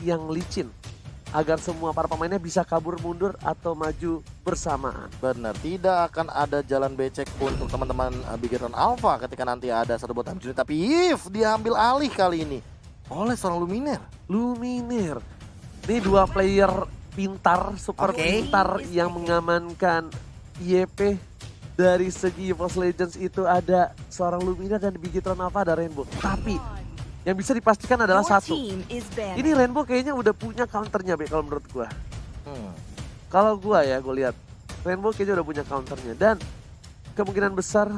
yang licin. Agar semua para pemainnya bisa kabur mundur atau maju bersamaan. Benar, tidak akan ada jalan becek untuk teman-teman Bigetron Alpha ketika nanti ada satu time unit. Tapi If diambil alih kali ini oleh seorang Luminaire. Luminaire. Ini dua player pintar, super pintar yang mengamankan YP. Dari segi EVOS Legends itu ada seorang Luminaire dan di Bigetron Alpha ada Rainbow. Tapi yang bisa dipastikan adalah satu. Ini Rainbow kayaknya udah punya counternya, Be, kalau menurut gua. Kalau gua ya, gue lihat Rainbow kayaknya udah punya counternya. Dan kemungkinan besar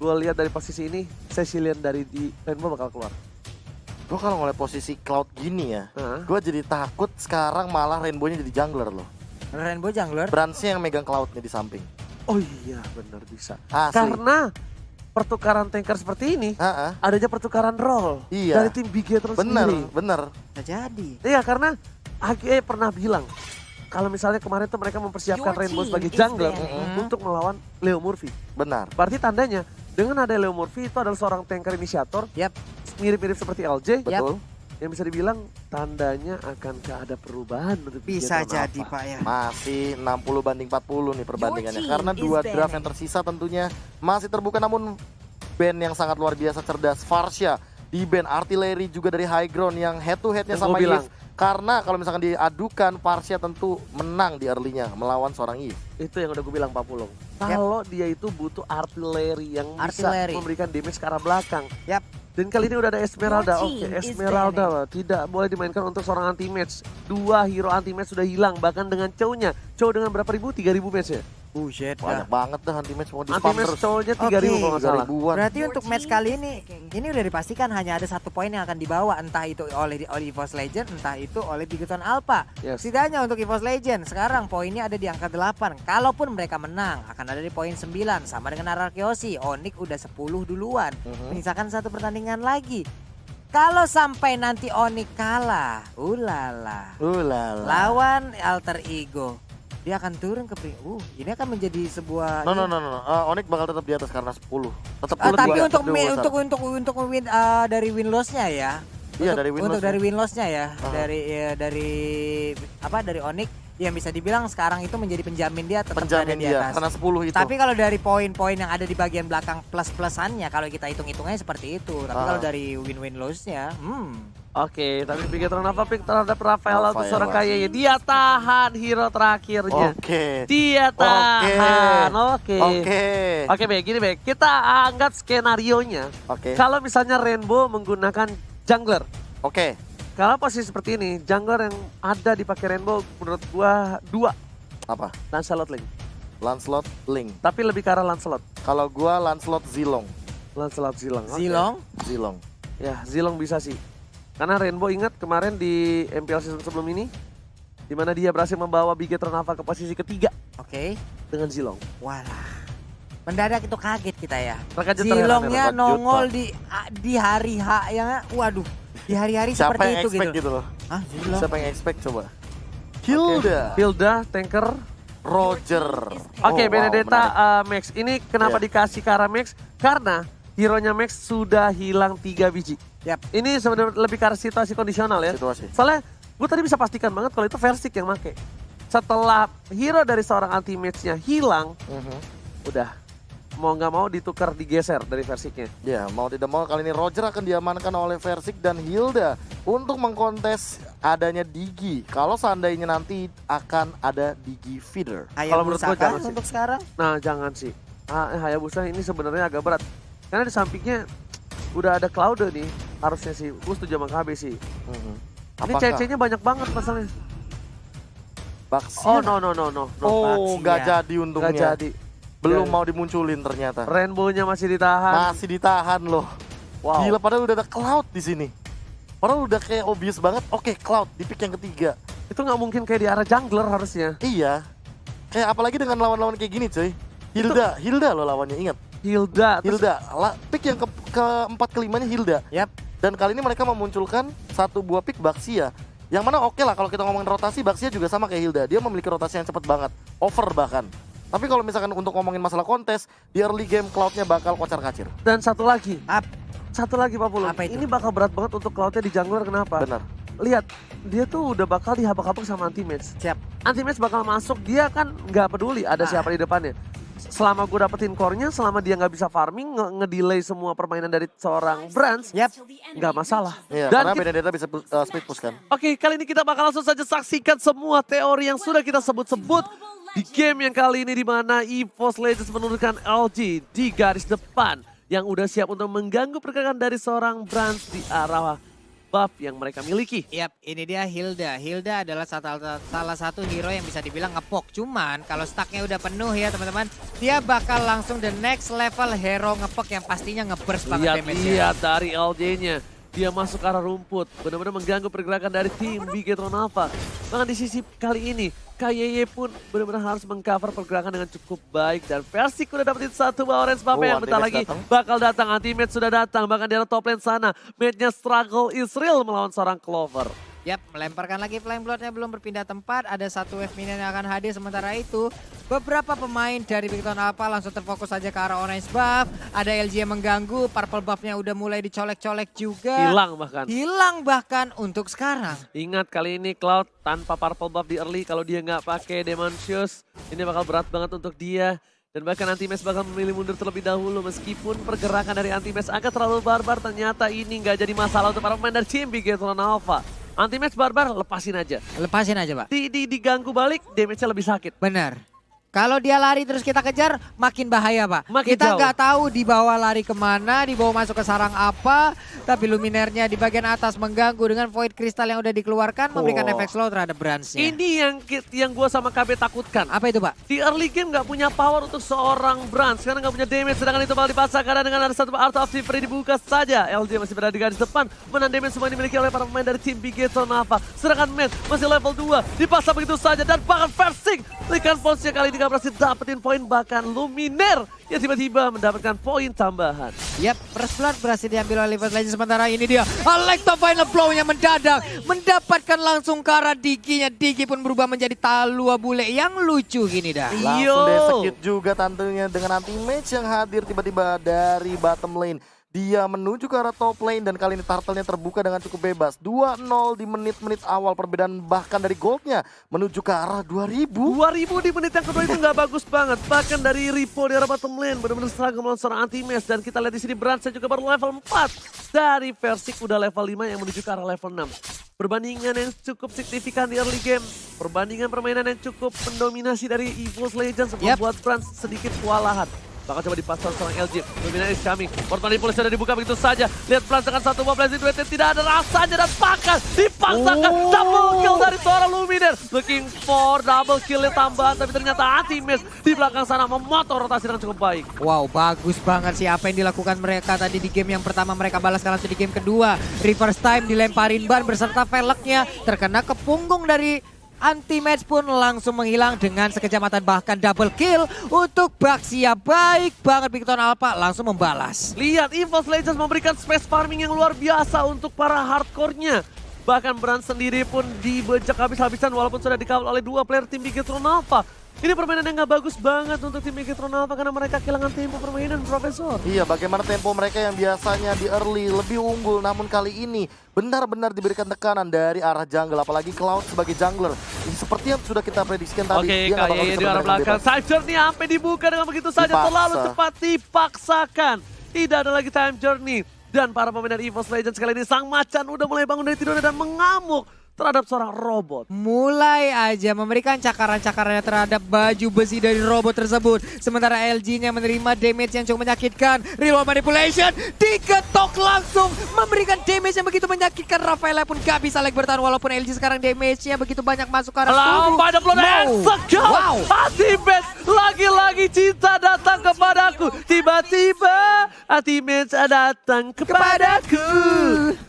gue lihat dari posisi ini, Cecilian dari di Rainbow bakal keluar. Gue kalau ngeliat posisi Cloud gini ya, gue jadi takut sekarang malah Rainbow-nya jadi jungler loh. Rainbow jungler? Bransnya yang megang Cloud-nya di samping. Oh iya, benar bisa. Asli. Karena pertukaran tanker seperti ini, adanya pertukaran role dari tim Bigetron sendiri. Bener. Bisa jadi. Iya, karena AGE pernah bilang, kalau misalnya kemarin tuh mereka mempersiapkan Rainbow sebagai jungler untuk melawan Leo Murphy. Benar. Berarti tandanya, dengan ada Leo Murphy itu adalah seorang tanker inisiator, mirip-mirip seperti LJ, betul. Yang bisa dibilang tandanya akan ada perubahan untuk bisa jadi Pak ya. Masih 60 banding 40 nih perbandingannya. Karena dua draft yang tersisa tentunya masih terbuka, namun band yang sangat luar biasa cerdas, Farsha di band artileri juga dari High Ground yang head to headnya sama Eve. Karena kalau misalkan diadukan, Farsha tentu menang di early-nya melawan seorang Eve. Itu yang udah gue bilang Pak Pulung. Kalau dia itu butuh artileri yang bisa memberikan damage ke arah belakang. Dan kali ini udah ada Esmeralda. Oke, Esmeralda tidak boleh dimainkan untuk seorang anti-match. Dua hero anti-match sudah hilang, bahkan dengan Chow-nya. Chow dengan berapa ribu? 3.000 match ya? Buset, banyak banget dah anti-match mau di-spam terus. Anti-match Chow-nya 3.000 kalau nggak salah. Berarti untuk match kali ini udah dipastikan hanya ada satu poin yang akan dibawa. Entah itu oleh EVOS Legend, entah itu oleh Bigetron Alpha. Setidaknya untuk EVOS Legend, sekarang poinnya ada di angka 8. Kalaupun mereka menang, akan ada di poin 9. Sama dengan Ararkyoshi, Onyx udah 10 duluan. Menyisakan satu pertandingan lagi. Kalau sampai nanti Onyx kalah, lawan Alter Ego, dia akan turun ke ini akan menjadi sebuah Onyx bakal tetap di atas karena 10. Tetap tapi untuk win dari win loss-nya ya. Iya, dari win untuk dari win loss-nya ya. Dari Onyx yang bisa dibilang sekarang itu menjadi penjamin dia tetap berada di atas. Karena 10 itu. Tapi kalau dari poin-poin yang ada di bagian belakang plus-plusannya, kalau kita hitung-hitungnya seperti itu. Tapi kalau dari win-win loss-nya, Oke, tapi Bigetron Alpha pick terhadap Rafael atau seorang kayaknya. Dia tahan hero terakhirnya. Dia tahan. Oke, Be, gini Be. Kita anggap skenario-nya. Kalau misalnya Rainbow menggunakan jungler. Kalau posisi seperti ini, jungler yang ada dipakai Rainbow menurut gua 2. Apa? Lancelot Link. Lancelot Link. Tapi lebih ke arah Lancelot. Kalau gua Lancelot Zilong. Lancelot Zilong. Zilong. Ya, Zilong bisa sih. Karena Rainbow ingat kemarin di MPL season sebelum ini, di mana dia berhasil membawa Bigetron Alpha ke posisi ketiga. Dengan Zilong. Walah. Mendadak itu kaget kita ya. Zilongnya nongol di hari H yang waduh. Di hari-hari seperti itu gitu loh. Zilong. Siapa yang expect coba? Hilda, tanker, Roger. Benedetta, Max. Ini kenapa dikasih ke arah Max? Karena hero-nya Max sudah hilang 3 biji. Ini sebenarnya lebih ke arah situasi kondisional ya. Soalnya gue tadi bisa pastikan banget kalau itu Versik yang make. Setelah hero dari seorang anti-match-nya hilang, udah mau nggak mau ditukar, digeser dari Versiknya. Ya, mau tidak mau kali ini Roger akan diamankan oleh Versik dan Hilda untuk mengkontes adanya Digi. Kalau seandainya nanti akan ada Digi feeder. Kalau menurut gue jangan untuk sekarang. Nah, jangan sih. Hayabusa ini sebenarnya agak berat. Karena di sampingnya udah ada Cloud nih, harusnya sih. Gue setuju sama KB sih. Ini CC-nya banyak banget masalahnya. No. Nggak jadi untungnya. Nggak jadi. Belum mau dimunculin ternyata. Rainbow-nya masih ditahan. Masih ditahan loh. Wow. Gila, padahal udah ada Cloud di sini. Padahal udah kayak obvious banget. Cloud di pick yang ketiga. Itu nggak mungkin kayak di arah jungler harusnya. Iya. Kayak apalagi dengan lawan-lawan kayak gini cuy. Hilda loh lawannya, ingat. Hilda. Pick yang keempat kelimanya Hilda. Dan kali ini mereka memunculkan satu buah pick Baxia. Yang mana lah kalau kita ngomongin rotasi, Baxia juga sama kayak Hilda. Dia memiliki rotasi yang cepat banget. Over bahkan. Tapi kalau misalkan untuk ngomongin masalah kontes, di early game Cloud-nya bakal kocar-kacir. Dan satu lagi Pak Pulung. Ini bakal berat banget untuk Cloud-nya di jungler, kenapa? Benar. lihat dia tuh udah bakal dihabak-habak sama Anti-Match. Siap. Anti-Match bakal masuk, dia kan nggak peduli ada siapa di depannya. Selama gue dapetin core-nya, selama dia nggak bisa farming, ngedelay semua permainan dari seorang Brands, nggak masalah. Iya, Dan karena Benedetta bisa split push kan. Oke, kali ini kita bakal langsung saja saksikan semua teori yang sudah kita sebut-sebut di game yang kali ini, di mana EVOS Legends menurunkan LG di garis depan yang udah siap untuk mengganggu pergerakan dari seorang Brands di arah buff yang mereka miliki. Yap, ini dia Hilda. Hilda adalah salah satu hero yang bisa dibilang ngepok. Cuman kalau stacknya udah penuh ya teman-teman, dia bakal langsung the next level hero ngepok yang pastinya ngeburst banget damage-nya. Lihat dari LJ-nya. Dia masuk ke arah rumput, benar-benar mengganggu pergerakan dari tim Bigetron Alpha. Bahkan di sisi kali ini, KYY pun benar-benar harus mengcover pergerakan dengan cukup baik. Dan Versik udah dapetin satu orange buff yang bentar lagi bakal datang. Anti-Match sudah datang, bahkan di arah top lane sana. Mate-nya struggle is real melawan seorang Clover. Yap, melemparkan lagi Flame Blood-nya belum berpindah tempat. Ada satu wave minion yang akan hadir. Sementara itu, beberapa pemain dari Bigetron Alpha langsung terfokus saja ke arah orange buff. Ada LG yang mengganggu, purple buff-nya udah mulai dicolek-colek juga. Hilang bahkan untuk sekarang. Ingat kali ini Cloud tanpa purple buff di early, kalau dia nggak pakai Demon Shoes, ini bakal berat banget untuk dia. Dan bahkan Anti-Match bakal memilih mundur terlebih dahulu, meskipun pergerakan dari Anti-Match agak terlalu barbar, ternyata ini nggak jadi masalah untuk para pemain dari tim Bigetron Alpha. Anti-Match barbar, lepasin aja. Lepasin aja, Pak. Diganggu balik, damage-nya lebih sakit. Benar. Kalau dia lari terus kita kejar, makin bahaya, Pak. Kita nggak tahu dibawa lari kemana, dibawa masuk ke sarang apa. Tapi Luminernya di bagian atas mengganggu dengan Void Crystal yang udah dikeluarkan, memberikan efek slow terhadap Brands-nya. Ini yang gue sama KB takutkan. Apa itu, Pak? Di early game nggak punya power untuk seorang Brands, karena nggak punya damage. Sedangkan itu bakal dipaksa karena dengan ada satu Art of Thievery dibuka saja. LJ masih berada di garis depan, menahan damage semua dimiliki oleh para pemain dari tim Bigetron Alpha. Sedangkan Matt masih level 2, dipaksa begitu saja. Dan bahkan Versik, Likan Pulse-nya kali ini gak berhasil dapetin poin, bahkan Luminer yang tiba-tiba mendapatkan poin tambahan. Yap, First Blood berhasil diambil oleh EVOS Legends. Sementara ini dia Electro Final Blow-nya mendadak mendapatkan langsung ke arah Diki-nya. Diki pun berubah menjadi Talua bule yang lucu gini dah. Langsung di-execute juga tentunya dengan Anti-Match yang hadir tiba-tiba dari bottom lane. Dia menuju ke arah top lane dan kali ini turtle-nya terbuka dengan cukup bebas. 2-0 di menit-menit awal, perbedaan bahkan dari goldnya menuju ke arah 2000. 2000 di menit yang kedua itu nggak bagus banget. Bahkan dari Ripo di arah bottom lane benar-benar struggle melawan seorang Anti-Match. Dan kita lihat di sini Brands juga baru level 4. Dari Versik udah level 5 yang menuju ke arah level 6. Perbandingan yang cukup signifikan di early game. Perbandingan permainan yang cukup mendominasi dari EVOS Legends membuat Brands sedikit kewalahan. Bakal coba dipasang seorang LG. Luminar is coming. Port manipulasi sudah dibuka begitu saja. Lihat Brands dengan satu mob blazing duetnya tidak ada rasanya dan bahkan dipaksakan double kill dari seorang Luminar. Looking for double kill tambahan, tapi ternyata Anti-Match di belakang sana memotong rotasi dengan cukup baik. Wow, bagus banget sih apa yang dilakukan mereka tadi di game yang pertama. Mereka balas langsung di game kedua. Reverse time dilemparin ban beserta velgnya terkena ke punggung dari Anti-Match pun langsung menghilang dengan sekejap mata, bahkan double kill untuk Baxia. Baik banget Bigetron Alpha langsung membalas. Lihat EVOS Legends memberikan space farming yang luar biasa untuk para hardcore-nya. Bahkan Brands sendiri pun dibejek habis-habisan walaupun sudah dikawal oleh dua player tim Bigetron Alpha. Ini permainan yang gak bagus banget untuk tim Bigetron Alpha karena mereka kehilangan tempo permainan, Profesor. Iya, bagaimana tempo mereka yang biasanya di early lebih unggul, namun kali ini benar-benar diberikan tekanan dari arah jungle, apalagi Cloud sebagai jungler. Ini seperti yang sudah kita prediksikan tadi. Oke, KYY di arah belakang. Time Journey sampai dibuka dengan begitu saja, terlalu cepat dipaksakan. Tidak ada lagi Time Journey. Dan para pemain dari EVOS Legends kali ini, Sang Macan udah mulai bangun dari tidurnya dan mengamuk terhadap seorang robot. Mulai aja memberikan cakaran-cakarannya terhadap baju besi dari robot tersebut. Sementara LG-nya menerima damage yang cukup menyakitkan. Real manipulation diketok langsung, memberikan damage yang begitu menyakitkan. Rafaela pun gak bisa lagi bertahan walaupun LG sekarang damage-nya begitu banyak masuk ke arah tubuh. Wow, Anti-Match lagi-lagi cinta datang kepadaku. Tiba-tiba Anti-Match datang kepadaku.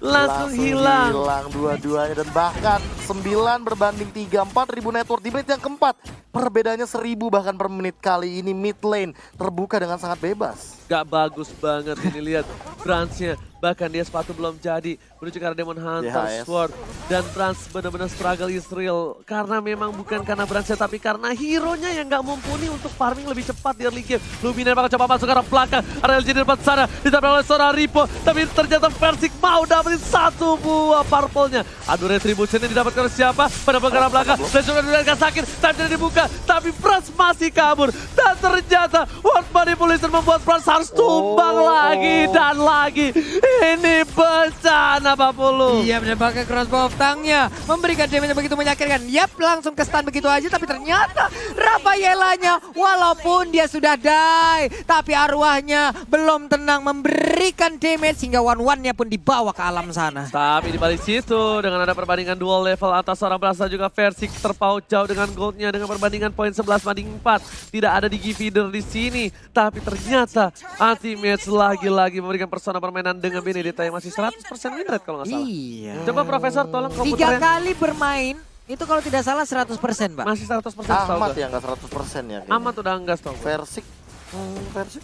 Langsung hilang dua-duanya dan bahkan 9 berbanding 3, 4.000 network di menit yang keempat. Perbedaannya 1.000 bahkan per menit. Kali ini mid lane terbuka dengan sangat bebas. Gak bagus banget ini, lihat Brans-nya. Bahkan dia sepatu belum jadi menuju ke arah Demon Hunter Sword. Dan Brans benar-benar struggle is real. Karena memang bukan karena Brans-nya tapi karena hero-nya yang gak mumpuni untuk farming lebih cepat di early game. Lumina bakal coba masuk ke arah belakang. Area LG di depan sana ditabrak oleh seorang Ripo. Tapi ternyata Versik mau dapetin satu buah purple-nya. Aduh, retribution-nya didapatkan oleh siapa? Pada belakang belakang. Dan juga diberikan sakit. Time dibuka. Tapi Brans masih kabur. Dan ternyata Ward Manipulation membuat Brans harus tumbang lagi dan lagi. Ini bencana Pak Pulu. Iya, menembakkan crossbow of Tang-nya. Memberikan damage yang begitu menyakitkan. Yap, langsung ke stun begitu aja. Tapi ternyata Rafaelanya walaupun dia sudah die. Tapi arwahnya belum tenang memberikan damage. Hingga one-one-nya pun dibawa ke alam sana. Tapi di balik situ dengan ada perbandingan dual level atas seorang Brasa juga Versik terpaut jauh dengan goldnya. Dengan perbandingan poin 11-4. Tidak ada Digi Feeder di sini. Tapi ternyata Ultimate lagi-lagi memberikan persona permainan dengan Benedetta yang masih 100% win rate kalau nggak salah. Iya. Coba Profesor tolong komputernya. 3 kali bermain itu kalau tidak salah 100% Pak. Masih 100% Amat ya, nggak 100% ya. Kayaknya. Amat udah enggak tau. Versik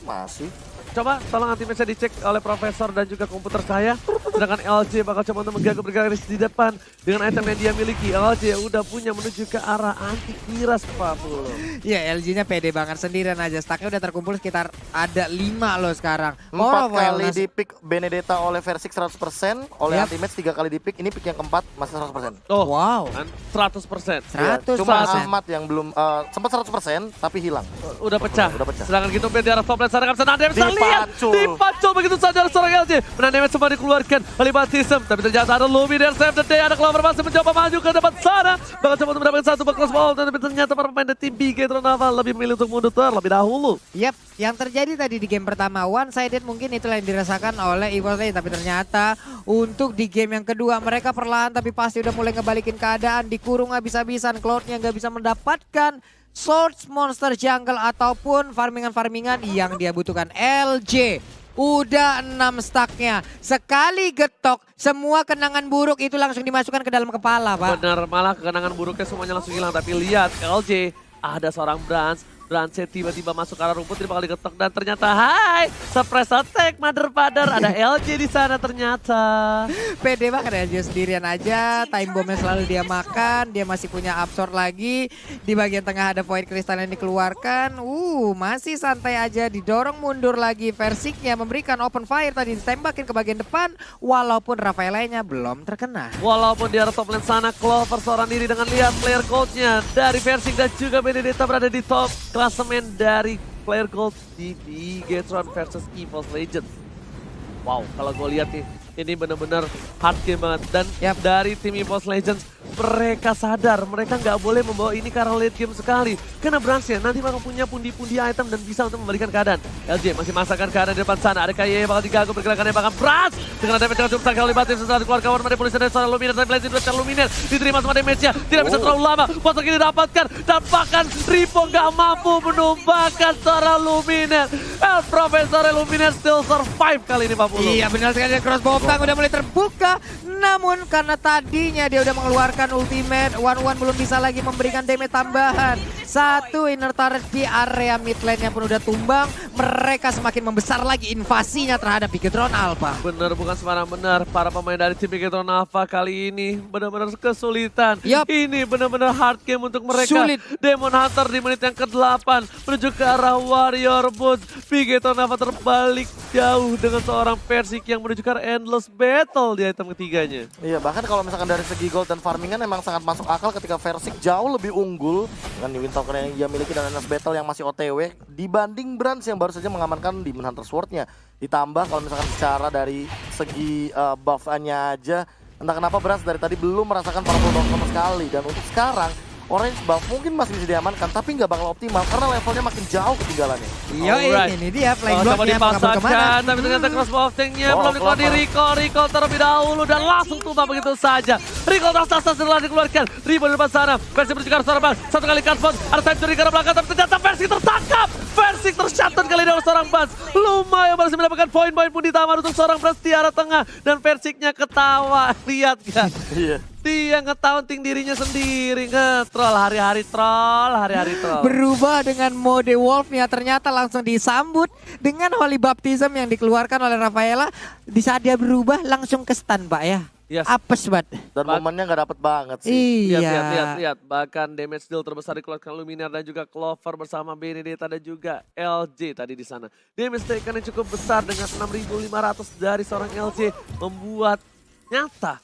masih. Coba tolong anti-match dicek oleh Profesor dan juga komputer saya. Sedangkan LJ bakal coba untuk mengganggu bergaris di depan. Dengan item yang dia miliki, LJ udah punya menuju ke arah anti-kiras Pak Pulu. Iya, LG-nya pede banget sendirian aja. Stacknya udah terkumpul sekitar ada 5 loh sekarang. 4 kali di pick Benedetta oleh Versik 100%, oleh Anti-Match 3 kali di pick, ini pick yang keempat masih 100%. Oh, wow. 100%. 100%. Cuma Ahmad yang belum, sempat 100% tapi hilang. Udah pecah. Sedangkan gitu di arah top lane sana bisa Nanda bisa lihat. Dipacul begitu saja oleh seorang LJ. Menandai semua dikeluarkan oleh Batism. Tapi ternyata ada Luminar save the day. Ada Clover masih mencoba maju ke depan sana. Bakal coba untuk mendapatkan satu back ball. Tapi ternyata para pemain dari tim Bigetron Naval lebih memilih untuk mundur terlebih dahulu. Yap, yang terjadi tadi di game pertama one-sided mungkin itulah yang dirasakan oleh EVOS. Tapi ternyata untuk di game yang kedua mereka perlahan tapi pasti udah mulai ngebalikin keadaan. Dikurung habis-habisan, Cloud-nya nggak bisa mendapatkan Source Monster Jungle ataupun farmingan-farmingan yang dia butuhkan. LJ udah 6 stacknya. Sekali getok, semua kenangan buruk itu langsung dimasukkan ke dalam kepala, Pak. Benar, malah kenangan buruknya semuanya langsung hilang. Tapi lihat LJ, ada seorang Brans tiba-tiba masuk ke arah rumput, dia bakal digetok dan ternyata surprise attack mother father, ada LJ di sana ternyata. Pede banget LJ sendirian aja, time bombnya selalu dia makan, dia masih punya absorb lagi. Di bagian tengah ada void crystal yang dikeluarkan, masih santai aja, didorong mundur lagi. Versiknya memberikan open fire tadi, ditembakin ke bagian depan, walaupun Rafaelanya belum terkena. Walaupun di arah top lane sana, Clover seorang diri dengan lihat player goldnya dari Versik dan juga Benedetta berada di top klasemen dari player gold di Bigetron versus EVOS Legends. Wow, kalau gue lihat nih, ini benar-benar hard game banget. Dan dari tim EVOS Legends, mereka sadar mereka nggak boleh membawa ini karena late game sekali. Karena Brans-nya nanti bakal punya pundi-pundi item dan bisa untuk memberikan keadaan. LJ masih masakan keadaan di depan sana. Ada KY bakal diganggu pergerakannya bahkan Brans. Dengan damage yang cukup sakit oleh Batis setelah dikeluarkan War Manipulation dari seorang Luminar. Dan Blazing Blade Luminar diterima semua damage-nya. Tidak bisa terlalu lama. Posok ini didapatkan. Dan bahkan Ripo nggak mampu menumbangkan seorang Luminar. Profesor Luminar still survive kali ini Pak Pulu. Iya benar sekali, crossbow Tang udah mulai terbuka. Namun karena tadinya dia udah mengeluarkan ultimate, one-one belum bisa lagi memberikan damage tambahan. Satu inner turret di area mid lane-nya pun udah tumbang. Mereka semakin membesar lagi invasinya terhadap Bigetron Alpha. Bener, bukan sembarang benar. Para pemain dari tim Bigetron Alpha kali ini benar-benar kesulitan. Ini benar-benar hard game untuk mereka. Sulit. Demon Hunter di menit yang ke-8 menuju ke arah Warrior Boots. Bigetron Alpha terbalik jauh dengan seorang Versik yang menuju ke arah Endless Battle di item ketiganya. Iya, bahkan kalau misalkan dari segi gold dan farmingan emang sangat masuk akal ketika Versik jauh lebih unggul dengan Wind Token yang dia miliki dan Endless Battle yang masih OTW dibanding Brans yang baru saja mengamankan Demon Hunter Sword-nya. Ditambah kalau misalkan secara dari segi buff-nya aja, entah kenapa Brans dari tadi belum merasakan powerful buff sama sekali. Dan untuk sekarang, Orange buff mungkin masih bisa diamankan, tapi nggak bakal optimal karena levelnya makin jauh ketinggalannya. Iya, ini dia flank block-nya mengambil kemana. Tapi ternyata crossbow of Tank-nya belum dikeluarkan di Recall terlebih dahulu dan langsung tumbang begitu saja. Recall raksasa setelah dikeluarkan. Ribo di depan sana, Versik menuju ke arah seorang Bang. Satu kali cardboard, ada time to recover belakang, tapi ternyata Versik tertangkap. Versik tershutdown kali ini oleh seorang Bans. Lumayan berhasil mendapatkan poin-poin pun ditambah untuk seorang Bans di arah tengah. Dan Versiknya ketawa, lihat kan. Iya. Dia nge-taunting dirinya sendiri, nge-troll hari-hari troll. Berubah dengan mode Wolf-nya, ternyata langsung disambut dengan Holy Baptism yang dikeluarkan oleh Rafaela. Di saat dia berubah langsung ke stun, Pak ya. Yes. Apes banget. Dan momennya nggak dapet banget sih. Iya. Lihat. Bahkan damage deal terbesar dikeluarkan Luminar dan juga Clover bersama Benedetta dan juga LJ tadi di sana. Damage taken yang cukup besar dengan 6.500 dari seorang LJ membuat nyata.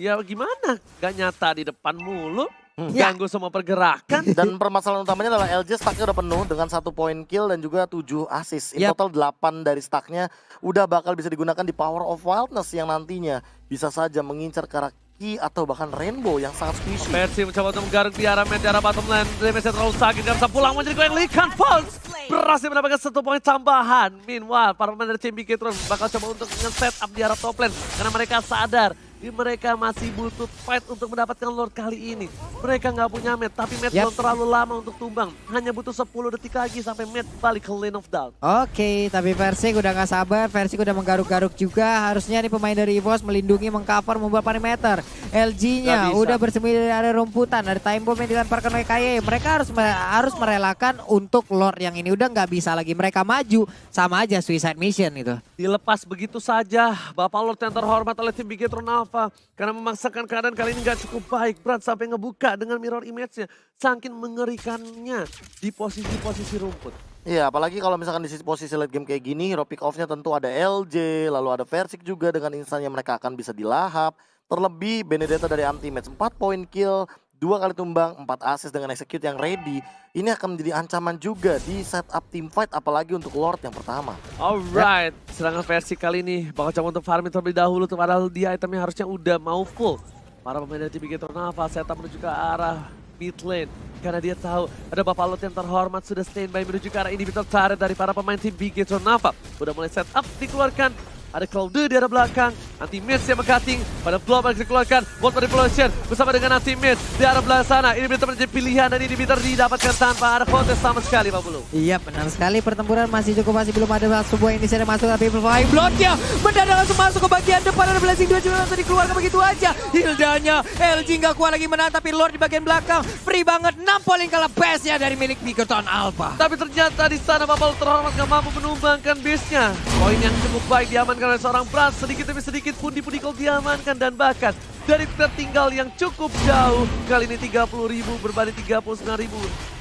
Ya gimana? Gak nyata di depan mulu. Ganggu semua pergerakan. Dan permasalahan utamanya adalah LJ stacknya udah penuh dengan 1 point kill dan juga 7 assist. In total 8 dari stacknya udah bakal bisa digunakan di Power of Wildness yang nantinya bisa saja mengincar ke arah Key atau bahkan Rainbow yang sangat squishy. Mercy mencoba untuk menggaruk di arah mid, di arah bottom lane. Damage-nya terlalu sakit, gak bisa pulang menjadi Gwen Likan Falls. Berhasil mendapatkan 1 poin tambahan. Meanwhile, para pemain dari tim Bigetron bakal coba untuk nge-set up di arah top lane. Karena mereka sadar mereka masih butuh fight untuk mendapatkan Lord kali ini. Mereka nggak punya Matt, tapi Matt belum terlalu lama untuk tumbang. Hanya butuh 10 detik lagi sampai Matt balik ke Lane of Doubt. Oke, tapi Versik udah nggak sabar. Versik udah menggaruk-garuk juga. Harusnya nih pemain dari EVOS melindungi, mengcover, membuat parameter. LG-nya udah bersembunyi dari area rumputan. Dari time bomb yang dilemparkan oleh KY. Mereka harus merelakan untuk Lord yang ini. Udah nggak bisa lagi mereka maju. Sama aja suicide mission itu. Dilepas begitu saja. Bapak Lord yang terhormat oleh tim Bigetron Alpha. Karena memaksakan keadaan kali ini gak cukup baik. Brand sampai ngebuka dengan mirror image-nya. Saking mengerikannya di posisi-posisi rumput. Iya, apalagi kalau misalkan di posisi late game kayak gini, hero pick off-nya tentu ada LJ, lalu ada Versik juga dengan instannya mereka akan bisa dilahap. Terlebih Benedetta dari anti-match, 4 point kill, 2 kali tumbang, 4 assist dengan execute yang ready. Ini akan menjadi ancaman juga di setup team fight, apalagi untuk Lord yang pertama. Alright, serangan versi kali ini bakal coba untuk farming terlebih dahulu, padahal dia itemnya harusnya udah mau full. Para pemain dari tim Bigetron Alpha setup menuju ke arah mid lane. Karena dia tahu ada Bapak Lord yang terhormat sudah standby menuju ke arah inhibitor turret dari para pemain tim Bigetron Alpha. Udah mulai setup dikeluarkan. Ada Cloud di arah belakang, anti-miss yang meng-cutting, pada blow yang dikeluarkan, World Manipulation bersama dengan anti-miss di arah belakang sana. Ini bisa menjadi pilihan dan ini bisa didapatkan tanpa ada kontes sama sekali Pak Bulu. Iya benar sekali, pertempuran masih belum ada sebuah inisiatif masuk, tapi Flying Blood-nya mendadak langsung masuk ke bagian depan, ada Blessing 2 juga langsung dikeluarkan begitu aja. Hildanya, LG nggak kuat lagi menahan, tapi Lord di bagian belakang, free banget, 6 polling kalah base-nya dari milik Bigetron Alpha. Tapi ternyata di sana Bapak Lord terhormat nggak mampu menumbangkan base-nya. Poin yang cukup baik diamankan oleh seorang Brand, sedikit demi sedikit pundi-pundi gol diamankan dan bahkan dari tertinggal yang cukup jauh kali ini 30.000 berbanding 39.000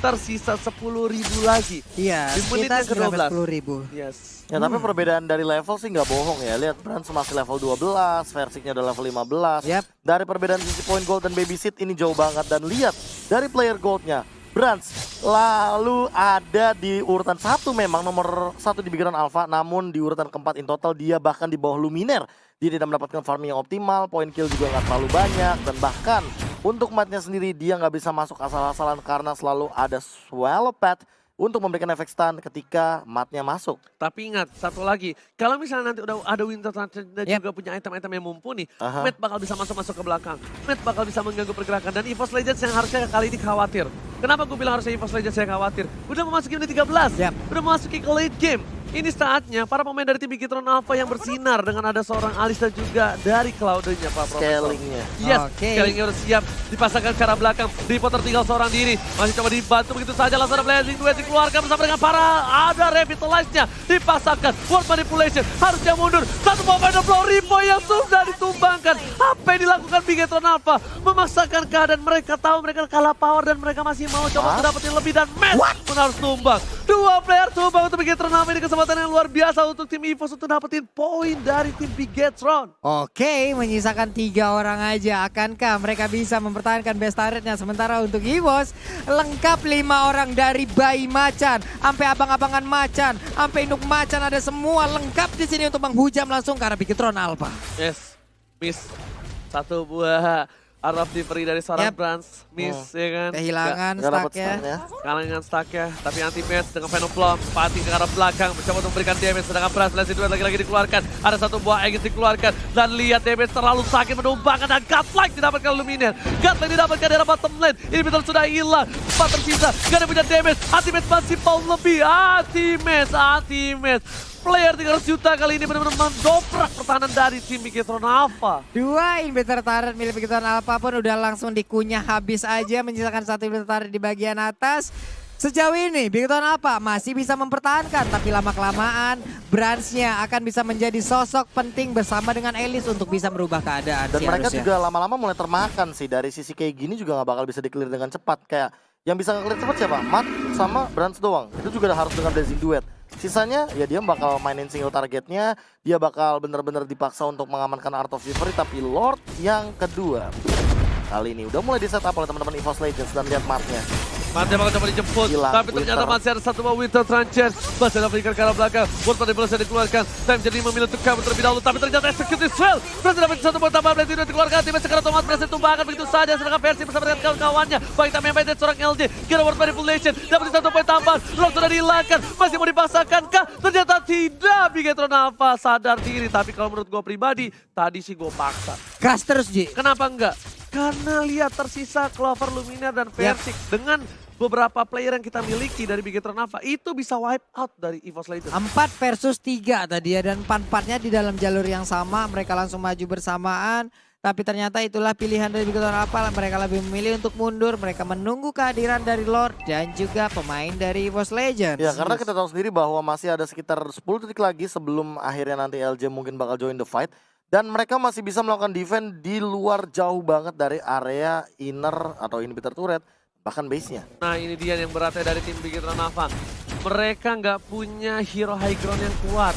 tersisa 10.000 lagi. Iya, di menit yang ke-12. 10.000. Yes. Ya tapi perbedaan dari level sih nggak bohong ya. Lihat Brand masih level 12, Versiknya udah level 15. Dari perbedaan sisi point gold dan babysit ini jauh banget, dan lihat dari player goldnya. Brands lalu ada di urutan 1 memang nomor 1 di Bigetron Alpha, namun di urutan keempat in total dia bahkan di bawah Luminaire. Dia tidak mendapatkan farming yang optimal, point kill juga nggak terlalu banyak, dan bahkan untuk matnya sendiri dia nggak bisa masuk asal-asalan karena selalu ada Swallow Pad untuk memberikan efek stun ketika matnya masuk. Tapi ingat, satu lagi, kalau misalnya nanti udah ada Winter Transit dan juga punya item-item yang mumpuni, Matt bakal bisa masuk ke belakang. Matt bakal bisa mengganggu pergerakan, dan EVOS Legends yang harusnya kali ini khawatir. Kenapa gue bilang harusnya EVOS Legends yang khawatir? Udah memasuki menit 13, udah memasuki ke late game. Ini saatnya para pemain dari tim Bigetron Alpha yang bersinar dengan ada seorang Alis dan juga dari Cloud-nya Pak Profesor. Scalingnya. Yes, scalingnya udah siap. Dipasangkan ke arah belakang. Reaper tertinggal seorang diri. Masih coba dibantu begitu saja. Langsung ada Blazing Duet dikeluarkan bersama dengan para. Ada Revitalize-nya. Dipasangkan. World Manipulation. Harusnya mundur. Satu pemain blow Ripo yang sudah ditumbangkan. Apa yang dilakukan Bigetron Alpha? Memaksakan keadaan, mereka tahu mereka kalah power dan mereka masih mau coba dapetin lebih, dan Matt pun harus tumbang. 2 player tumbang untuk Bigetron Alpha. Ini kesempatan yang luar biasa untuk tim EVOS untuk dapetin poin dari tim Bigetron. Oke, menyisakan 3 orang aja. Akankah mereka bisa mempertahankan best turretnya? Sementara untuk EVOS lengkap 5 orang dari bayi macan, sampai abang-abangan macan, sampai induk macan, ada semua lengkap di sini untuk menghujam langsung ke arah Bigetron Alpha. Yes, miss. Satu buah Art of Thievery dari seorang Brands, miss ya kan. Kehilangan stacknya. Kehilangan stacknya, tapi anti-match dengan Venom Plum, Pati ke arah belakang, mencoba untuk memberikan damage, sedangkan Brands Blessing Duet lagi-lagi dikeluarkan. Ada satu buah Aegis dikeluarkan, dan lihat damage terlalu sakit menumbangkan, dan Godlike didapatkan Luminaire. Godlike didapatkan dari bottom lane, ini betul sudah hilang, 4 tersisa, gak ada punya damage, anti-match masih power lebih, anti-match. player 300 juta kali ini benar-benar mendobrak pertahanan dari tim Bigetron Alpha. 2 inhibitor turret milik Bigetron Alpha pun udah langsung dikunyah habis aja, menyisakan 1 inhibitor turret di bagian atas. Sejauh ini Bigetron Alpha masih bisa mempertahankan, tapi lama-kelamaan Brands-nya akan bisa menjadi sosok penting bersama dengan Elis untuk bisa merubah keadaan. Dan mereka juga lama-lama mulai termakan sih, dari sisi kayak gini juga nggak bakal bisa di-clear dengan cepat. Kayak yang bisa nge-clear cepat siapa? Matt sama Brands doang, itu juga harus dengan Blazing Duet. Sisanya ya dia bakal mainin single targetnya, dia bakal bener-bener dipaksa untuk mengamankan Art of Chivalry. Tapi Lord yang kedua kali ini udah mulai di-setup oleh teman-teman EVOS Legends, dan lihat Matt-nya. Mantap bakal coba dijemput, gila, tapi ternyata masih ada satu buah Winter Trencher. Masih ada berikan ke arah belakang, buat pada bola dikeluarkan. Time jadi memilih untuk cover terlebih dahulu, tapi ternyata execute is well. Berhasil dapat satu buah tambahan, Blade tidak dikeluarkan. Tim sekarang otomatis berhasil tumbangkan begitu saja. Sedangkan versi bersama dengan kawan-kawannya, baik Tammy Biden seorang LJ, kira World Manipulation, dapat satu poin tambahan. Lord sudah dihilangkan, masih mau dipaksakan kah? Ternyata tidak, Bigetron Alpha sadar diri. Tapi kalau menurut gue pribadi, tadi sih gue paksa. Gas terus Ji. Kenapa enggak? Karena lihat tersisa Clover, Luminar, dan Versik dengan beberapa player yang kita miliki dari Bigetron Alpha itu bisa wipe out dari EVOS Legends. 4 versus 3 tadi ya, dan 4-4-nya di dalam jalur yang sama, mereka langsung maju bersamaan. Tapi ternyata itulah pilihan dari Bigetron Alpha, mereka lebih memilih untuk mundur, mereka menunggu kehadiran dari Lord dan juga pemain dari EVOS Legends. Ya karena kita tahu sendiri bahwa masih ada sekitar 10 detik lagi sebelum akhirnya nanti LJ mungkin bakal join the fight. Dan mereka masih bisa melakukan defense di luar jauh banget dari area inner atau inhibitor turret, bahkan base-nya. Nah ini dia yang beratnya dari tim Bigetron Alpha. Mereka nggak punya hero high ground yang kuat.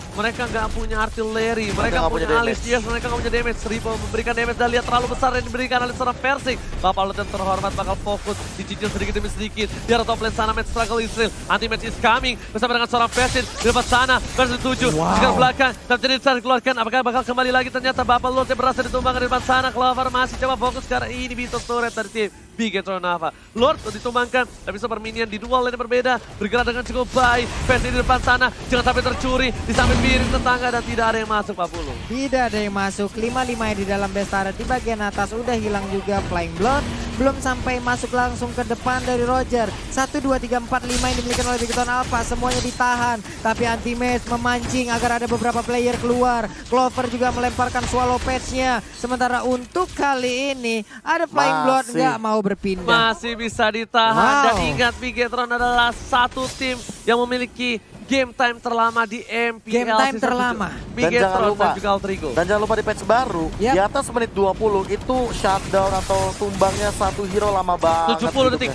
Mereka nggak punya artileri, mereka punya alis, yes, mereka nggak punya damage. Ripo memberikan damage dan lihat terlalu besar yang diberikan oleh seorang Versik. Bapak Lord yang terhormat bakal fokus, dicicil sedikit demi sedikit. Di arah top lane sana, match struggle Israel. Anti-match is coming, bersama dengan seorang Versik. Di depan sana, Versik 7, sekarang belakang. Terjadi besar dikeluarkan, apakah bakal kembali lagi? Ternyata Bapak Lord yang berhasil ditumbangkan di depan sana. Clover masih coba fokus karena ini Beatle turret dari tim Bigetron Alpha. Lord ditumbangkan, tapi super minion di dua lane yang berbeda. Bergerak dengan cukup baik. Versik di depan sana, jangan sampai tercuri. Di samping piring tetangga dan tidak ada yang masuk Pak Pulu. Tidak ada yang masuk, 5-5 di dalam base turret di bagian atas udah hilang juga Flying Blood. Belum sampai masuk langsung ke depan dari Roger. 1, 2, 3, 4, 5 yang dimiliki oleh Bigetron Alpha, semuanya ditahan. Tapi Anti-Mage memancing agar ada beberapa player keluar. Clover juga melemparkan Swallow Patch-nya. Sementara untuk kali ini ada Flying Blood nggak mau berpindah. Masih bisa ditahan. Dan ingat Bigetron adalah satu tim yang memiliki game time terlama di MPL. Game time terlama. Bigetron dan juga Altrigo. Dan jangan lupa di patch baru, di atas menit 20 itu shutdown atau tumbangnya satu hero lama banget. 70 detik.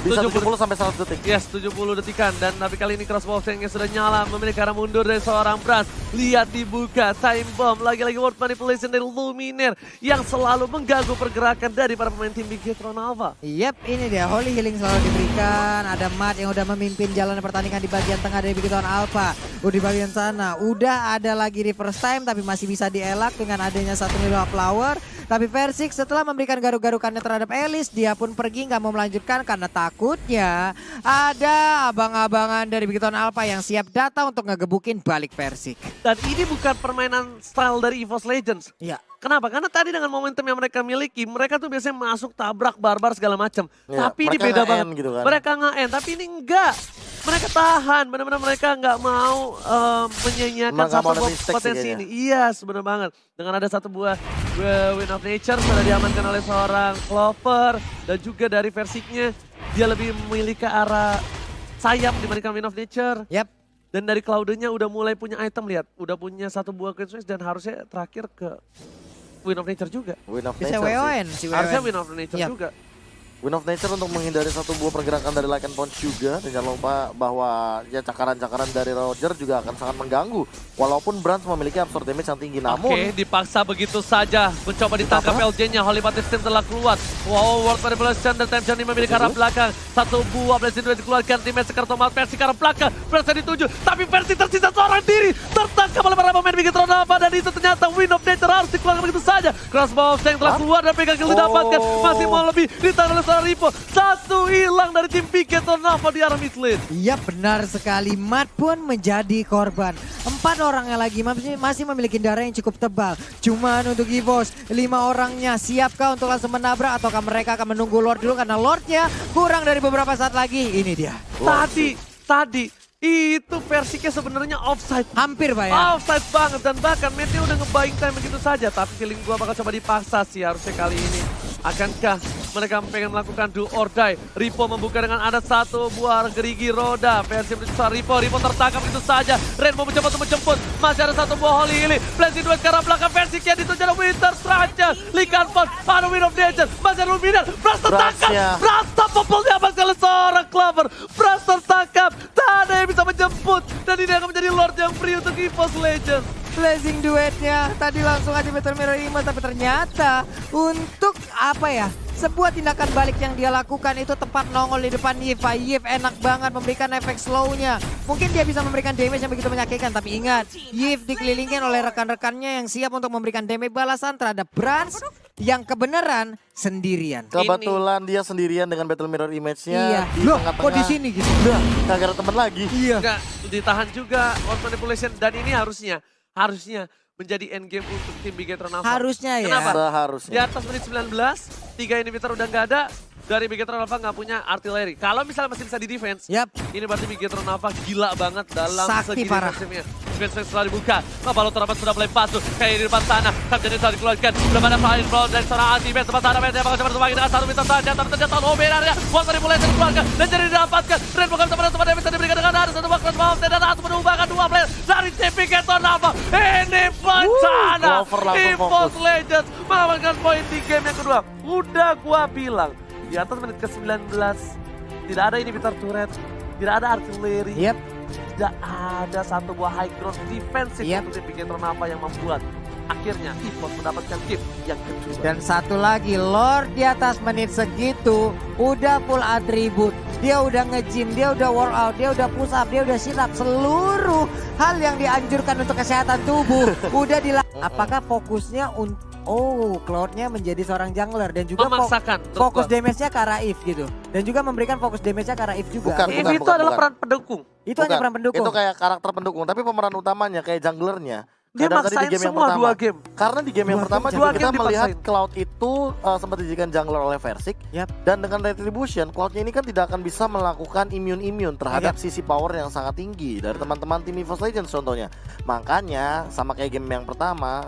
Bisa 70 sampai 100 detik. Yes, 70 detikan. Dan tapi kali ini crossbow yang sudah nyala, memiliki arah mundur dari seorang Brands. Lihat dibuka, time bomb. Lagi-lagi word manipulation dari Luminar yang selalu mengganggu pergerakan dari para pemain tim Bigetron Alpha. Yap, ini dia Holy Healing selalu diberikan. Ada Matt yang udah memimpin jalan pertandingan di bagian tengah dari Bigetron Alpha. Di bagian sana udah ada lagi reverse time, tapi masih bisa dielak dengan adanya satu Nilo Flower. Tapi Versik setelah memberikan garuk-garukannya terhadap Elis, dia pun pergi nggak mau melanjutkan karena takutnya ada abang-abangan dari Bigetron Alpha yang siap datang untuk ngegebukin balik Versik. Dan ini bukan permainan style dari EVOS Legends. Iya. Kenapa? Karena tadi dengan momentum yang mereka miliki, mereka tuh biasanya masuk tabrak barbar segala macam. Ya, tapi ini beda banget. Gitu kan. Mereka nge-end, tapi ini enggak. Mereka tahan, benar-benar mereka nggak mau menyanyiakan satu buah potensi ini. Iya, sebenarnya banget. Dengan ada satu buah Wind of Nature sudah diamankan oleh seorang Clover. Dan juga dari Versiknya, dia lebih memilih ke arah sayap dibandingkan Wind of Nature. Yap. Dan dari Cloud-nya udah mulai punya item, lihat. Udah punya satu buah Queen Switch dan harusnya terakhir ke Wind of Nature juga. Wind of Bisa Nature sih. Harusnya Wind of Nature juga. Wind of Nature untuk menghindari satu buah pergerakan dari Lycan Punch juga. Dan jangan lupa bahwa ya cakaran-cakaran dari Roger juga akan sangat mengganggu. Walaupun Brands memiliki absorb damage yang tinggi. Namun Oke, dipaksa begitu saja. Mencoba ditangkap LJ-nya. Holy Baptist telah keluar. Wow, World Manipulation dan Time Journey memiliki arah belakang. Satu buah Blazing Duet dikeluarkan. Timnya sekarang tomat versi ke arah belakang. Brands dituju. Tapi versi tersisa seorang diri. Tertangkap oleh para pemain Bigetron Alpha. Dan itu ternyata Wind of Nature harus dikeluarkan begitu saja. Crossbow yang telah keluar dan pegang kill didapatkan. Masih mau lebih ditangkap oleh seorang Ripo. Satu hilang dari tim Bigetron Alpha di arah mid lane. Iya benar sekali, Matt pun menjadi korban. 4 orangnya lagi masih memiliki darah yang cukup tebal. Cuman untuk EVOS, 5 orangnya siapkah untuk langsung menabrak ataukah mereka akan menunggu Lord dulu karena Lordnya kurang dari beberapa saat lagi. Ini dia. Tadi itu versinya sebenarnya offside. Hampir Pak ya. Offside banget dan bahkan Matthew udah nge-buying time begitu saja. Tapi feeling gua bakal coba dipaksa sih harusnya kali ini. Akankah mereka pengen melakukan do or die? Ripo membuka dengan ada satu buah gerigi roda. Versi besar Ripo tertangkap begitu saja. Rainbow mencoba untuk menjemput. Masih ada satu buah Holy Lily. Blazing Duet ke arah belakang versi Kian dituju ada Winter Stranger. Likan Pond, ada Wind of Nature. Masih ada Luminar. Bras tertangkap. Bras popol diapas oleh seorang Clover. Bras tertangkap. Tak ada yang bisa menjemput. Dan ini akan menjadi Lord yang free untuk EVOS Legends. Blazing duetnya tadi langsung aja Battle Mirror Image, tapi ternyata untuk apa ya, sebuah tindakan balik yang dia lakukan itu tepat nongol di depan Yif. Yif enak banget memberikan efek slownya. Mungkin dia bisa memberikan damage yang begitu menyakitkan, tapi ingat Yif dikelilingin oleh rekan-rekannya yang siap untuk memberikan damage balasan terhadap Brans yang kebenaran sendirian. Kebetulan dia sendirian dengan Battle Mirror Image-nya di Loh, tengah-tengah. kok di sini gitu? Gak ada teman lagi. Iya. Enggak, ditahan juga World Manipulation dan ini harusnya menjadi endgame untuk tim Bigetron Alpha. Harusnya ya. Kenapa? Seharusnya. Di atas menit 19, 3 inhibitor udah nggak ada. Dari Bigetron Alpha nggak punya artillery. Kalau misalnya masih bisa di defense, ini berarti Bigetron Alpha gila banget dalam Sakti segi parah. defensifnya. Defense setelah dibuka, Balon Terapat sudah mulai masuk. Kayak di depan sana, Captain telah dikeluarkan. Belum ada flying blow dari seorang anti-base. Tempat sana, Base yang bakal coba berbagi dengan satu bintang saja. Tapi ternyata Omeranya, World Manipulation dikeluarkan. Dan jadi didapatkan. Rainbow Gam teman-teman yang bisa diberikan dengan ada satu box bawah. Dan satu menubahkan dua player dari tim Bigetron Alpha. Ini bencana. EVOS Legends mengamankan poin di game yang kedua. Udah gua bilang. Di atas menit ke-19, tidak ada inhibitor turret, tidak ada artillery, tidak ada satu buah high ground defensif untuk tim Bigetron Alpha yang membuat akhirnya EVOS mendapatkan game yang kedua. Dan satu lagi, Lord di atas menit segitu udah full atribut. Dia udah nge-gym, dia udah workout, dia udah push up, dia udah sit up. Seluruh hal yang dianjurkan untuk kesehatan tubuh udah dilakukan. Apakah fokusnya untuk Cloud-nya menjadi seorang jungler dan juga fokus damage-nya ke arah Eve gitu. Dan juga memberikan fokus damage-nya ke arah Eve juga. Eve itu adalah peran pendukung. Itu hanya peran pendukung. Itu kayak karakter pendukung, tapi pemeran utamanya kayak junglernya. Dia maksain semua dua game. Karena di game yang pertama juga kita melihat Cloud itu sempat dijadikan jungler oleh Versik. Dan dengan Retribution, Cloud-nya ini kan tidak akan bisa melakukan immune terhadap sisi power yang sangat tinggi dari teman-teman tim EVOS Legends contohnya. Makanya sama kayak game pertama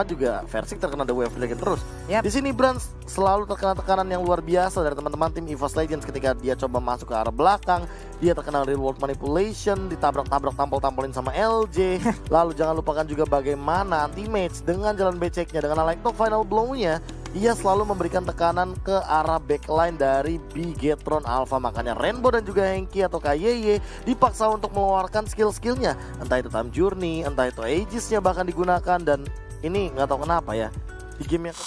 juga Versik terkena The Wave Dragon terus. Di sini Brans selalu terkena tekanan yang luar biasa dari teman-teman tim EVOS Legends ketika dia coba masuk ke arah belakang. Dia terkena real world manipulation, ditabrak-tabrak tampol-tampolin sama LJ. Lalu jangan lupakan juga bagaimana anti-mage dengan jalan beceknya, dengan Electro Final Blow-nya. Dia selalu memberikan tekanan ke arah backline dari Bigetron Alpha. Makanya Rainbow dan juga Henki atau KYY dipaksa untuk mengeluarkan skill-skillnya. Entah itu Time Journey, entah itu Aegis-nya bahkan digunakan. Dan ini nggak tahu kenapa ya, di game yang